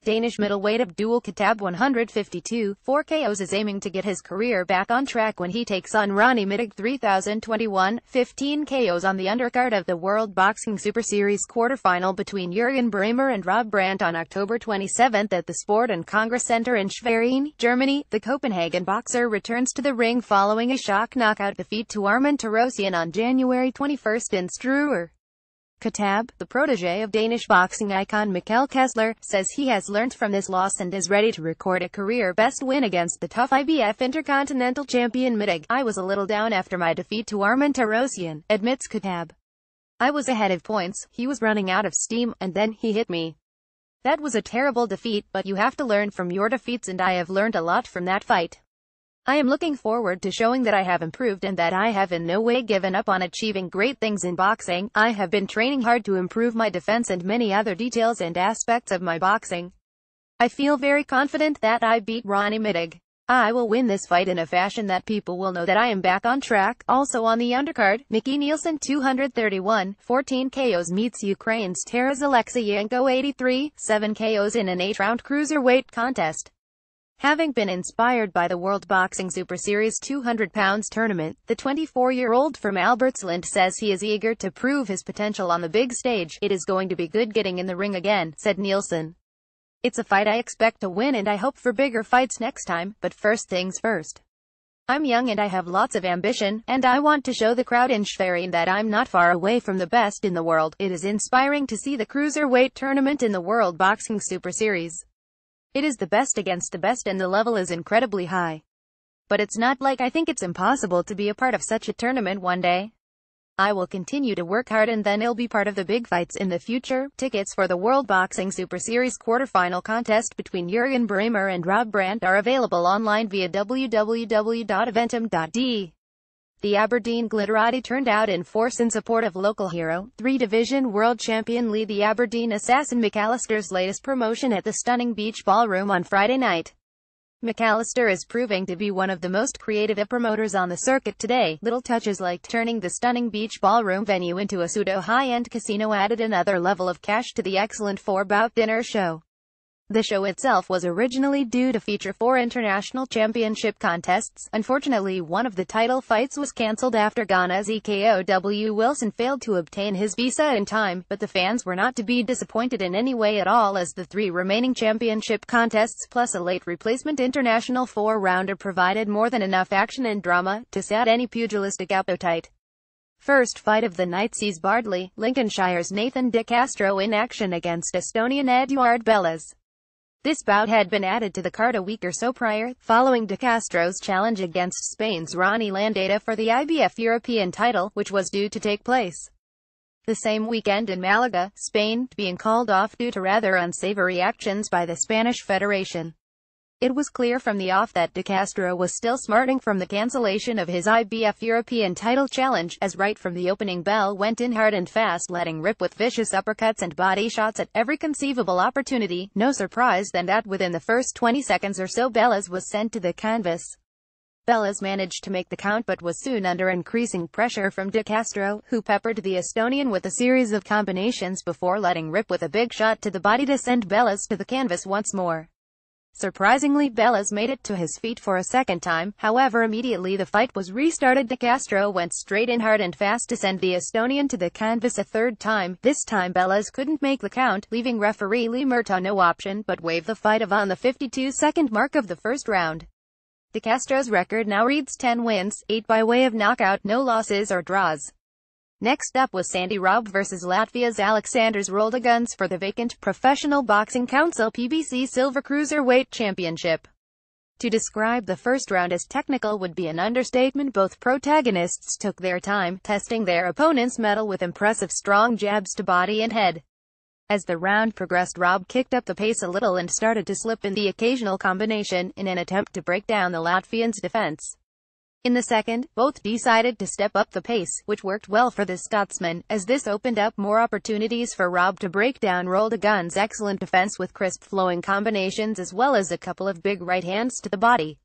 Danish middleweight Abdul Khattab 152, 4 KOs is aiming to get his career back on track when he takes on Ronnie Middag 3021, 15 KOs on the undercard of the World Boxing Super Series quarterfinal between Jürgen Bremer and Rob Brandt on October 27 at the Sport and Congress Center in Schwerin, Germany. The Copenhagen boxer returns to the ring following a shock knockout defeat to Arman Tarosian on January 21 in Struer. Khattab, the protege of Danish boxing icon mcallister, says he has learnt from this loss and is ready to record a career-best win against the tough IBF Intercontinental Champion Middag. "I was a little down after my defeat to Arman Tarosian," admits Khattab. "I was ahead of points, he was running out of steam, and then he hit me. That was a terrible defeat, but you have to learn from your defeats and I have learned a lot from that fight. I am looking forward to showing that I have improved and that I have in no way given up on achieving great things in boxing. I have been training hard to improve my defense and many other details and aspects of my boxing. I feel very confident that I beat Ronnie Middag. I will win this fight in a fashion that people will know that I am back on track." Also on the undercard, Mickey Nielsen 231, 14 KOs meets Ukraine's Taras Alexeyenko 83, 7 KOs in an 8-round cruiserweight contest. Having been inspired by the World Boxing Super Series 200-pounds tournament, the 24-year-old from Albertsland says he is eager to prove his potential on the big stage. "It is going to be good getting in the ring again," said Nielsen. "It's a fight I expect to win and I hope for bigger fights next time, but first things first. I'm young and I have lots of ambition, and I want to show the crowd in Schwerin that I'm not far away from the best in the world. It is inspiring to see the cruiserweight tournament in the World Boxing Super Series. It is the best against the best and the level is incredibly high. But it's not like I think it's impossible to be a part of such a tournament one day. I will continue to work hard and then I'll be part of the big fights in the future." Tickets for the World Boxing Super Series quarterfinal contest between Jürgen Bremer and Rob Brandt are available online via www.eventim.de. The Aberdeen Glitterati turned out in force in support of local hero, 3-division world champion Lee the Aberdeen Assassin McAllister's latest promotion at the stunning Beach Ballroom on Friday night. McAllister is proving to be one of the most creative promoters on the circuit today. Little touches like turning the stunning Beach Ballroom venue into a pseudo-high-end casino added another level of cash to the excellent 4-bout dinner show. The show itself was originally due to feature 4 international championship contests. Unfortunately, one of the title fights was cancelled after Ghana's EKOW Wilson failed to obtain his visa in time, but the fans were not to be disappointed in any way at all as the 3 remaining championship contests plus a late replacement international 4-rounder provided more than enough action and drama to sat any pugilistic appetite. First fight of the night sees Bardley, Lincolnshire's Nathan De Castro in action against Estonian Eduard Bellas. This bout had been added to the card a week or so prior, following De Castro's challenge against Spain's Ronnie Landeta for the IBF European title, which was due to take place the same weekend in Malaga, Spain, being called off due to rather unsavory actions by the Spanish Federation. It was clear from the off that De Castro was still smarting from the cancellation of his IBF European title challenge, as right from the opening bell went in hard and fast, letting rip with vicious uppercuts and body shots at every conceivable opportunity. No surprise then that within the first 20 seconds or so Bellas was sent to the canvas. Bellas managed to make the count but was soon under increasing pressure from De Castro, who peppered the Estonian with a series of combinations before letting rip with a big shot to the body to send Bellas to the canvas once more. Surprisingly, Bellas made it to his feet for a second time, however immediately the fight was restarted De Castro went straight in hard and fast to send the Estonian to the canvas a third time. This time Bellas couldn't make the count, leaving referee Lee Murtaugh no option but wave the fight off on the 52-second mark of the first round. De Castro's record now reads 10 wins, 8 by way of knockout, no losses or draws. Next up was Sandy Robb vs Latvia's Aleksandrs Roldaguns for the vacant Professional Boxing Council PBC Silver Cruiserweight Championship. To describe the first round as technical would be an understatement. Both protagonists took their time, testing their opponent's mettle with impressive strong jabs to body and head. As the round progressed, Robb kicked up the pace a little and started to slip in the occasional combination, in an attempt to break down the Latvians' defense. In the second, both decided to step up the pace, which worked well for the Scotsman, as this opened up more opportunities for Robb to break down Roldagun's excellent defense with crisp flowing combinations as well as a couple of big right hands to the body.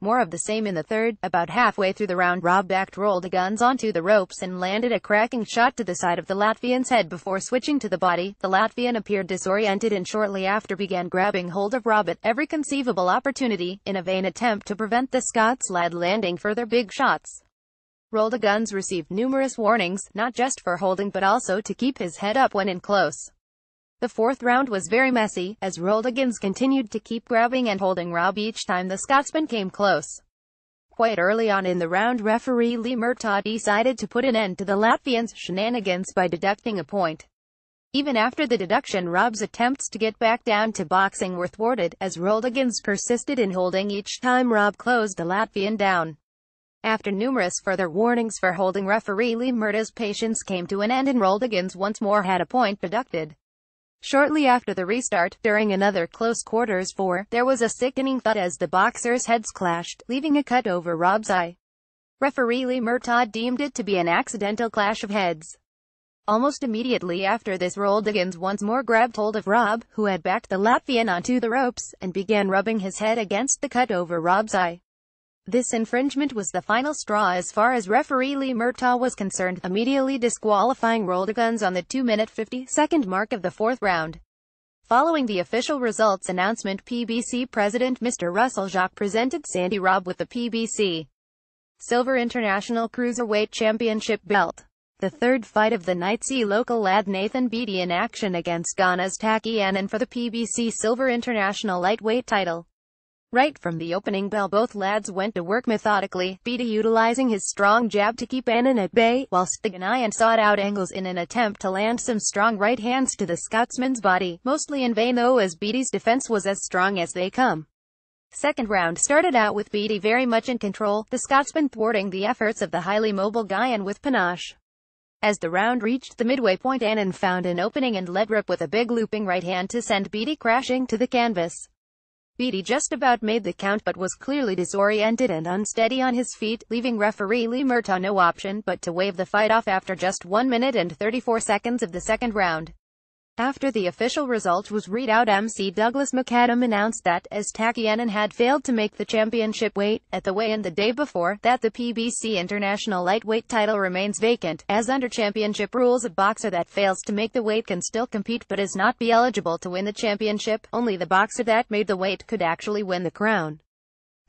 More of the same in the third. About halfway through the round, Rob backed rolled the guns onto the ropes and landed a cracking shot to the side of the Latvian's head before switching to the body. The Latvian appeared disoriented and shortly after began grabbing hold of Rob at every conceivable opportunity, in a vain attempt to prevent the Scots lad landing further big shots. Roldaguns received numerous warnings, not just for holding but also to keep his head up when in close. The fourth round was very messy, as Roldaguns continued to keep grabbing and holding Rob each time the Scotsman came close. Quite early on in the round, referee Lee Murtaugh decided to put an end to the Latvians' shenanigans by deducting a point. Even after the deduction, Rob's attempts to get back down to boxing were thwarted, as Roldaguns persisted in holding each time Rob closed the Latvian down. After numerous further warnings for holding, referee Lee Murtaugh's patience came to an end and Roldaguns once more had a point deducted. Shortly after the restart, during another close quarters 4, there was a sickening thud as the boxers' heads clashed, leaving a cut over Rob's eye. Referee Lee Murtaugh deemed it to be an accidental clash of heads. Almost immediately after this, Roldaguns once more grabbed hold of Rob, who had backed the Latvian onto the ropes, and began rubbing his head against the cut over Rob's eye. This infringement was the final straw as far as referee Lee Murtaugh was concerned, immediately disqualifying Roldaguns on the 2-minute 50-second mark of the fourth round. Following the official results announcement, PBC President Mr. Russell Jacques presented Sandy Rob with the PBC Silver International Cruiserweight Championship belt. The third fight of the night saw local lad Nathan Beattie in action against Ghana's Taki Annan for the PBC Silver International Lightweight title. Right from the opening bell, both lads went to work methodically, Beattie utilizing his strong jab to keep Annan at bay, whilst the Ghanaian sought out angles in an attempt to land some strong right hands to the Scotsman's body, mostly in vain though, as Beattie's defense was as strong as they come. Second round started out with Beattie very much in control, the Scotsman thwarting the efforts of the highly mobile Ghanaian with panache. As the round reached the midway point, Annan found an opening and let rip with a big looping right hand to send Beattie crashing to the canvas. Beattie just about made the count but was clearly disoriented and unsteady on his feet, leaving referee Lee Murtaugh no option but to wave the fight off after just 1 minute and 34 seconds of the second round. After the official result was read out, MC Douglas McAdam announced that, as Taki Annan had failed to make the championship weight at the weigh-in the day before, that the PBC International Lightweight title remains vacant, as under championship rules a boxer that fails to make the weight can still compete but is not be eligible to win the championship. Only the boxer that made the weight could actually win the crown.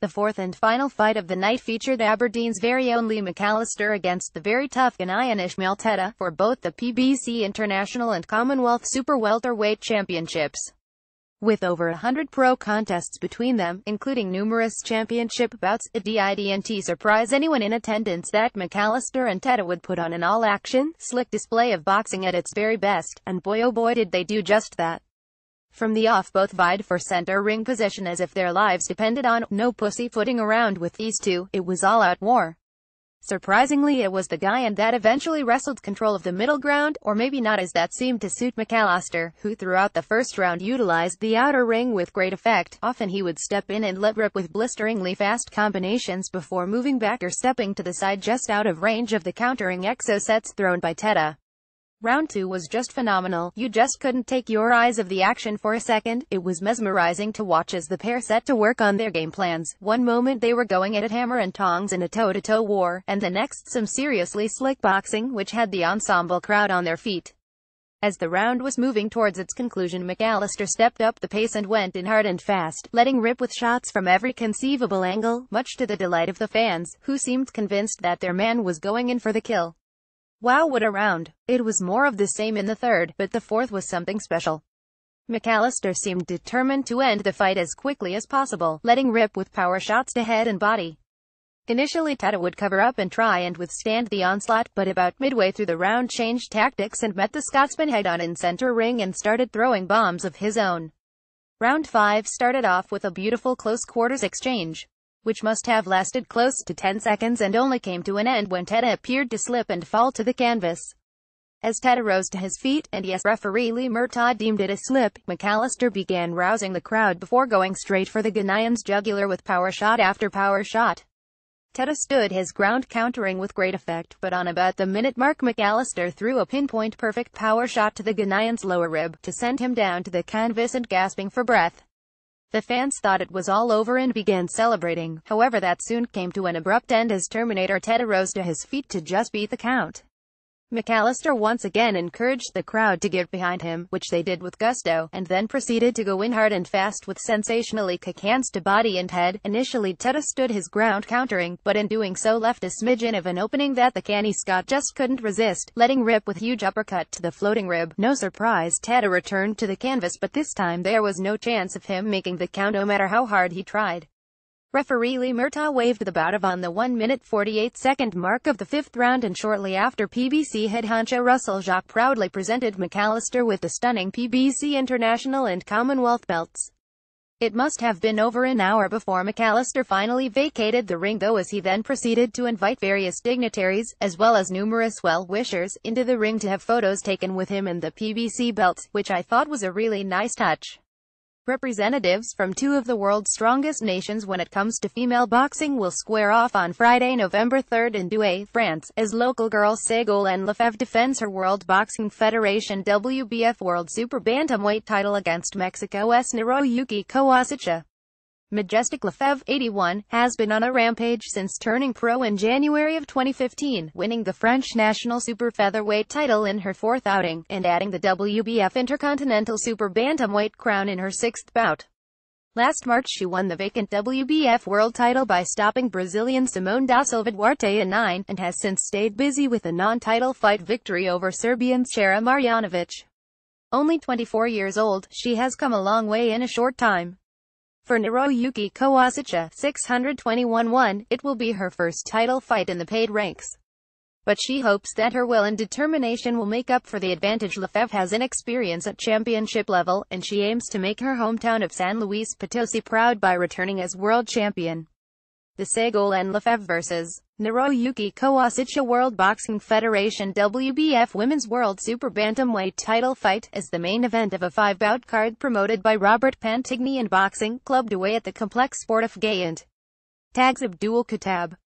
The fourth and final fight of the night featured Aberdeen's very own Lee McAllister against the very tough Ghanaian Ismail Teta, for both the PBC International and Commonwealth Super Welterweight Championships. With over 100 pro contests between them, including numerous championship bouts, it didn't surprise anyone in attendance that McAllister and Teta would put on an all-action, slick display of boxing at its very best, and boy oh boy did they do just that. From the off, both vied for center ring position as if their lives depended on no pussyfooting around with these two. It was all-out war. Surprisingly, it was the Ghanaian that eventually wrestled control of the middle ground, or maybe not, as that seemed to suit McAllister, who throughout the first round utilized the outer ring with great effect. Often he would step in and let rip with blisteringly fast combinations before moving back or stepping to the side just out of range of the countering exosets thrown by Teta. Round 2 was just phenomenal. You just couldn't take your eyes off the action for a second. It was mesmerizing to watch as the pair set to work on their game plans. One moment they were going at it hammer and tongs in a toe-to-toe war, and the next some seriously slick boxing, which had the ensemble crowd on their feet. As the round was moving towards its conclusion, McAllister stepped up the pace and went in hard and fast, letting rip with shots from every conceivable angle, much to the delight of the fans, who seemed convinced that their man was going in for the kill. Wow, what a round. It was more of the same in the third, but the fourth was something special. McAllister seemed determined to end the fight as quickly as possible, letting rip with power shots to head and body. Initially Teta would cover up and try and withstand the onslaught, but about midway through the round changed tactics and met the Scotsman head-on in center ring and started throwing bombs of his own. Round 5 started off with a beautiful close quarters exchange, which must have lasted close to 10 seconds and only came to an end when Teta appeared to slip and fall to the canvas. As Teta rose to his feet, and yes, referee Lee Murtaugh deemed it a slip, McAllister began rousing the crowd before going straight for the Ghanaian's jugular with power shot after power shot. Teta stood his ground, countering with great effect, but on about the minute mark McAllister threw a pinpoint perfect power shot to the Ghanaian's lower rib, to send him down to the canvas and gasping for breath. The fans thought it was all over and began celebrating. However, that soon came to an abrupt end as Terminator Ted rose to his feet to just beat the count. McAllister once again encouraged the crowd to get behind him, which they did with gusto, and then proceeded to go in hard and fast with sensationally kick hands to body and head. Initially Ted stood his ground countering, but in doing so left a smidgen of an opening that the canny Scot just couldn't resist, letting rip with huge uppercut to the floating rib. No surprise, Ted returned to the canvas, but this time there was no chance of him making the count no matter how hard he tried. Referee Lee Murtaugh waved the bout of on the 1-minute 48-second mark of the 5th round, and shortly after PBC head honcho Russell Jacques proudly presented McAllister with the stunning PBC International and Commonwealth belts. It must have been over an hour before McAllister finally vacated the ring though, as he then proceeded to invite various dignitaries, as well as numerous well-wishers, into the ring to have photos taken with him and the PBC belts, which I thought was a really nice touch. Representatives from two of the world's strongest nations when it comes to female boxing will square off on Friday, November 3rd in Douai, France, as local girl Ségolène Lefebvre defends her World Boxing Federation WBF World Super Bantamweight title against Mexico's Naroyuki Koasicha. Majestic Lefebvre, 81, has been on a rampage since turning pro in January of 2015, winning the French national super featherweight title in her 4th outing, and adding the WBF Intercontinental Super Bantamweight crown in her 6th bout. Last March she won the vacant WBF world title by stopping Brazilian Simone da Silva Duarte in 9, and has since stayed busy with a non-title fight victory over Serbian Sara Marjanovic. Only 24 years old, she has come a long way in a short time. For Naroyuki Koasicha, 621-1, it will be her first title fight in the paid ranks. But she hopes that her will and determination will make up for the advantage Lefebvre has in experience at championship level, and she aims to make her hometown of San Luis Potosi proud by returning as world champion. The Ségolène Lefebvre vs. Naroyuki Koasicha World Boxing Federation WBF Women's World Super Bantamweight title fight is the main event of a 5-bout card promoted by Robert Pantigny and Boxing Club Douai at the Complex Sport of Gayant. Tags Abdul Khattab.